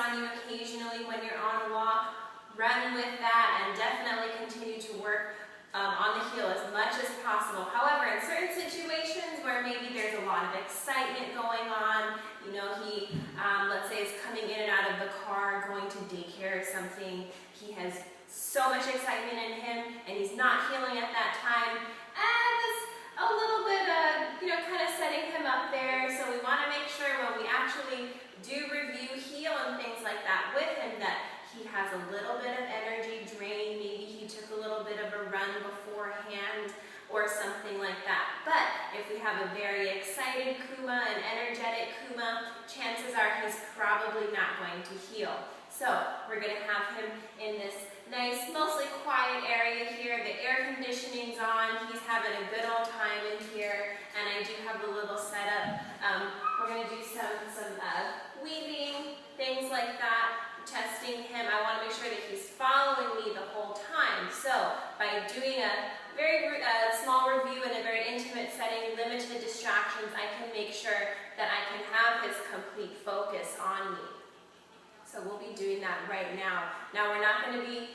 on you occasionally when you're on a walk, run with that and definitely continue to work on the heel as much as possible. However, in certain situations where maybe there's a lot of excitement going on, you know, he, let's say, is coming in and out of the car, going to daycare or something, he has so much excitement in him and he's not healing at that time, and that's a little bit, you know, kind of setting him up there. So we want to make sure when we actually do review heel and things like that with him that he has a little bit of energy drain. Maybe he took a little bit of a run beforehand or something like that. But if we have a very excited Kuma, an energetic Kuma, chances are he's probably not going to heal. So we're going to have him in this nice, mostly quiet area here. The air conditioning's on. He's having a good old time in here. And I do have a little setup. We're going to do some weaving, things like that. Testing him. I want to make sure that he's following me the whole time. So by doing a very small review in a very intimate setting, limited distractions, I can make sure that I can have his complete focus on me. So we'll be doing that right now. Now we're not going to be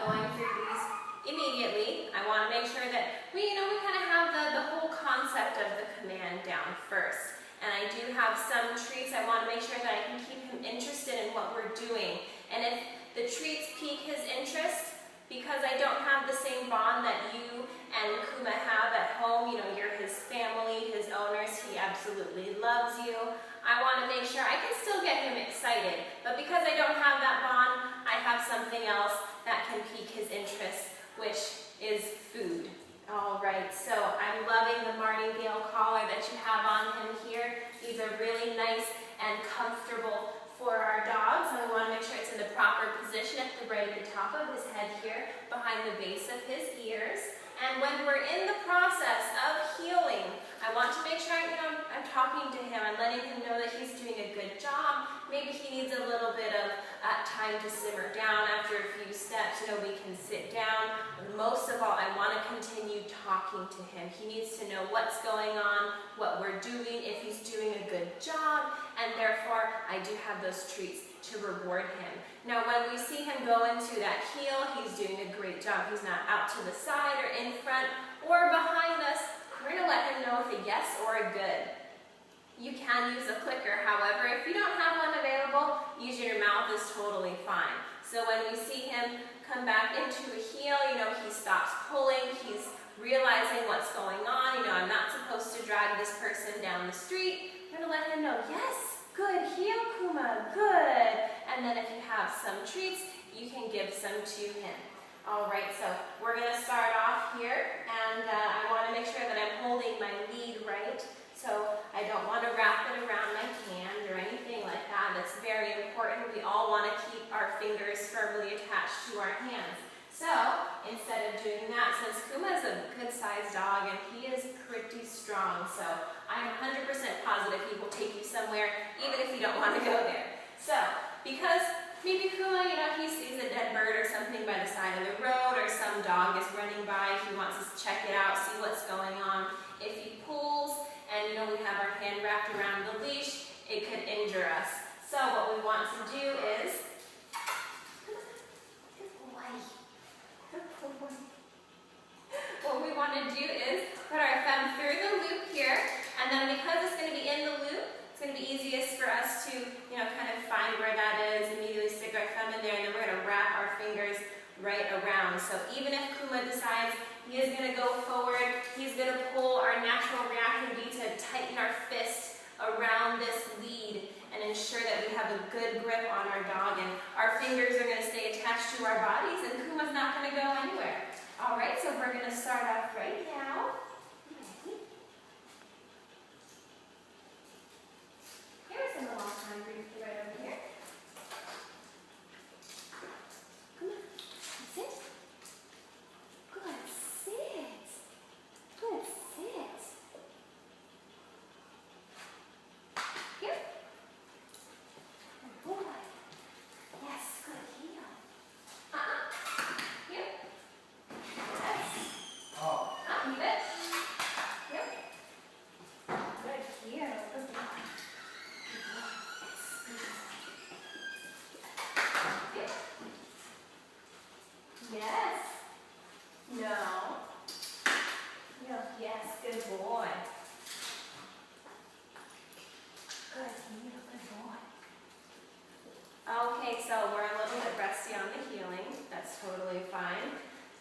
going through these immediately. I want to make sure that we kind of have the whole concept of the command down first. And I do have some treats. I want to make sure that I can keep him interested in what we're doing. And if the treats pique his interest, because I don't have the same bond that you and Kuma have at home, you know, you're his family, his owners, he absolutely loves you. I want to make sure I can still get him excited. But because I don't have that bond, I have something else that can pique his interest, which is food. All right, so I'm loving the martingale collar that you have on him here. These are really nice and comfortable for our dogs. And we want to make sure it's in the proper position right at the top of his head here, behind the base of his ears. And when we're in the process of healing, I want to make sure I'm talking to him and letting him know that he's doing a good job. Maybe he needs a little bit of time to simmer down after a few steps. We can sit down. Most of all, I want to continue talking to him. He needs to know what's going on, what we're doing, if he's doing a good job, and therefore I do have those treats to reward him. Now when we see him go into that heel, he's doing a great job. He's not out to the side or in front or behind us. We're going to let him know with a yes or a good. You can use a clicker, however, if you don't have one available, using your mouth is totally fine. So when we see him come back into a heel, he stops pulling, he's realizing what's going on. I'm not supposed to drag this person down the street. I'm going to let him know, yes, good, heel, Kuma, good. And then if you have some treats, you can give some to him. All right, so we're going to start off here, and I want to make sure that I'm holding my lead right. So I don't want to wrap it around my hand or anything like that. That's very important. We all want to keep our fingers firmly attached to our hands. So instead of doing that, since Kuma is a good-sized dog and he is pretty strong, so I'm 100% positive he will take you somewhere, even if you don't want to go there. So because maybe Kuma, he sees a dead bird or something by the side of the road, or some dog is running by, he wants us to check it out, see what's going on. If he pulls, and we have our hand wrapped around the leash, it could injure us. So what we want to do is, what we want to do is put our thumb through the loop here, and then because it's going to be in the loop, it's going to be easiest for us to, kind of find where that is, immediately stick our thumb in there, and then we're going to wrap our fingers right around. So even if Kuma decides he is going to go forward, he's going to pull, our natural reaction would be to tighten our fist around this lead and ensure that we have a good grip on our dog, and our fingers are going to stay attached to our bodies, and Kuma's not going to go anywhere. All right, so we're going to start off right now. Here's some long time breathe right over here. Come on, sit. Good, sit. Good, sit. Here. Good boy. Yes, good, heel. Here. Yes. Leave it.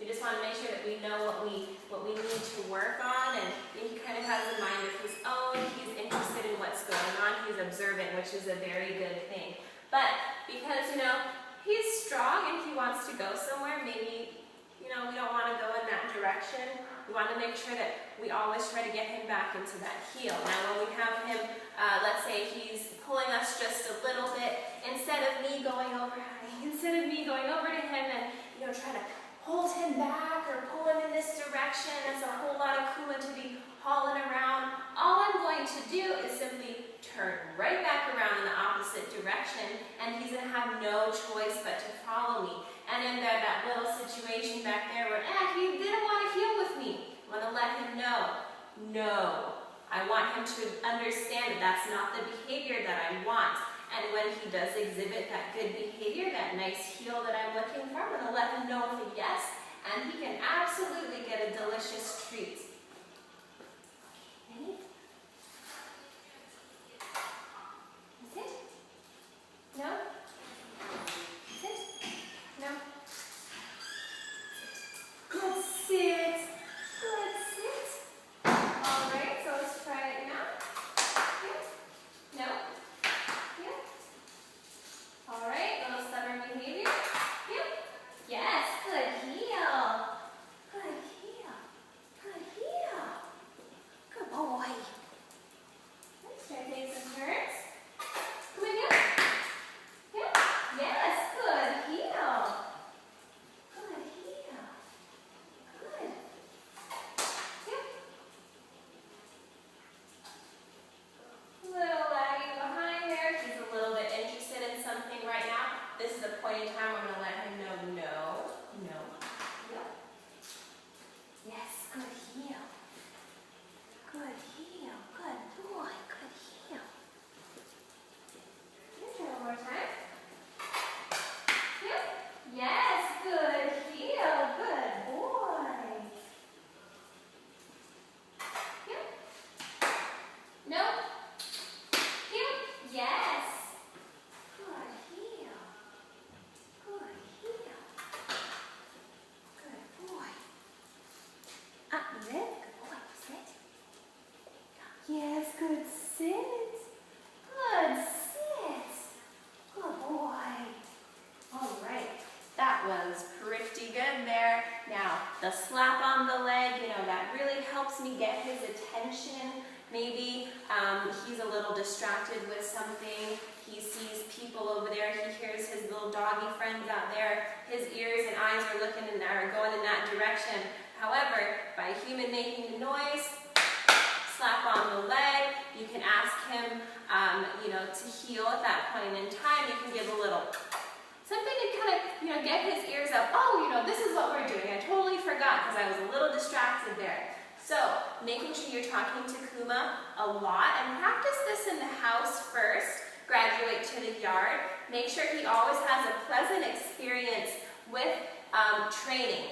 We just want to make sure that we know what we need to work on, and he kind of has a mind of his own. He's interested in what's going on. He's observant, which is a very good thing. But because, he's strong and he wants to go somewhere, maybe, we don't want to go in that direction. We want to make sure that we always try to get him back into that heel. Now when we have him, let's say he's pulling us just a little bit, instead of me going over to him and, try to hold him back or pull him in this direction, it's a whole lot of Kuma to be hauling around. All I'm going to do is simply turn right back around in the opposite direction, and he's going to have no choice but to follow me. And in that little situation back there where he didn't want to heel with me, I want to let him know, no. I want him to understand that that's not the behavior that I want. And when he does exhibit that good behavior, that nice heel that I'm looking for, I'm going to let him know with a yes, and he can absolutely get a delicious treat. Okay. Is it? No? Is it? No? Good sit. Good sit. All right, so let's try it now. Yeah. No? Yeah. All right, little stubborn behavior. Yeah. Yes, good heel. Good heel. Good heel. Good boy. Let's try to take some turns. Come on, yeah. Yeah. Yes, good heel. Good heel. Good. Yeah. Little lagging behind there. He's a little bit interested in something right now. This is the point in time I'm going to let him know, no. Heel. Yes, good heel. Good heel. Good boy. Good heel. Let's try one more time. Heel. Yes, good heel. Good boy. Heel. No. Heel. Yes. Good heel. Good heel. Good boy. Good boy. Sit. Yes, good sit. Good sit. Good boy. All right. That was pretty good there. Now, the slap on the leg, that really helps me get his attention. Maybe he's a little distracted with something. He sees people over there. He hears his little doggy friends out there. His ears and eyes are going in that direction. However, by human making the noise, slap on the leg, you can ask him, to heel at that point in time. You can give a little something to kind of, get his ears up. Oh, this is what we're doing. I totally forgot because I was a little distracted there. So, making sure you're talking to Kuma a lot, and practice this in the house first. Graduate to the yard. Make sure he always has a pleasant experience with training.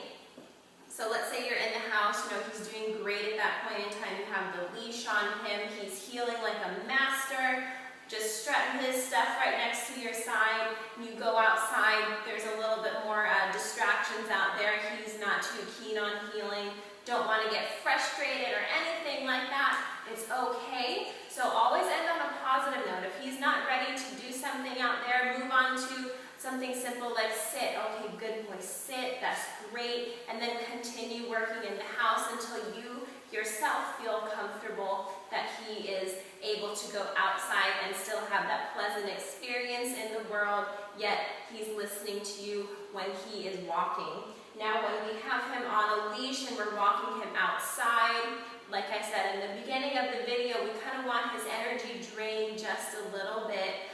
So let's say you're in the house, he's doing great at that point in time. You have the leash on him. He's heeling like a master. Just strutting his stuff right next to your side. You go outside, there's a little bit more distractions out there. He's not too keen on heeling. Don't want to get frustrated or anything like that. It's okay. So always end on a positive note. If he's not ready to do something out there, move on to something simple like sit. Okay, good boy, sit. That's great. And then continue working in the house until you yourself feel comfortable that he is able to go outside and still have that pleasant experience in the world, yet he's listening to you when he is walking. Now when we have him on a leash and we're walking him outside, like I said in the beginning of the video, we kind of want his energy drained just a little bit,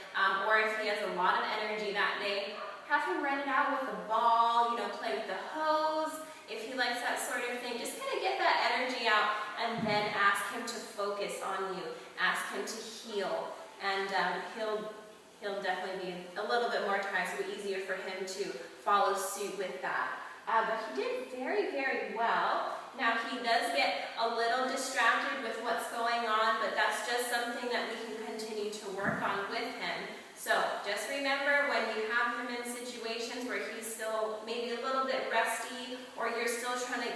or if he has a lot of energy that day, have him run it out with a ball, play with the hose. If he likes that sort of thing, just kind of get that energy out and then ask him to focus on you. Ask him to heel, and he'll definitely be a little bit more tired, so it'll be easier for him to follow suit with that. But he did very, very well. Now he does get a little distracted with what's going on, but that's just something that we can continue to work on with him. So just remember, when you have him in situations where he's still maybe a little bit rusty or or you're still trying to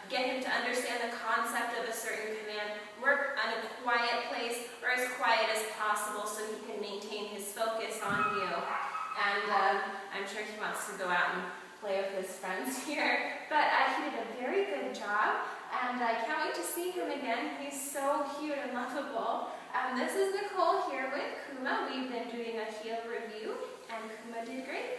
get him to understand the concept of a certain command, work in a quiet place or as quiet as possible so he can maintain his focus on you. And I'm sure he wants to go out and play with his friends here, but he did a very good job, and I can't wait to see him again. He's so cute and lovable. This is Nicole here with Kuma. We've been doing a heel review, and Kuma did great.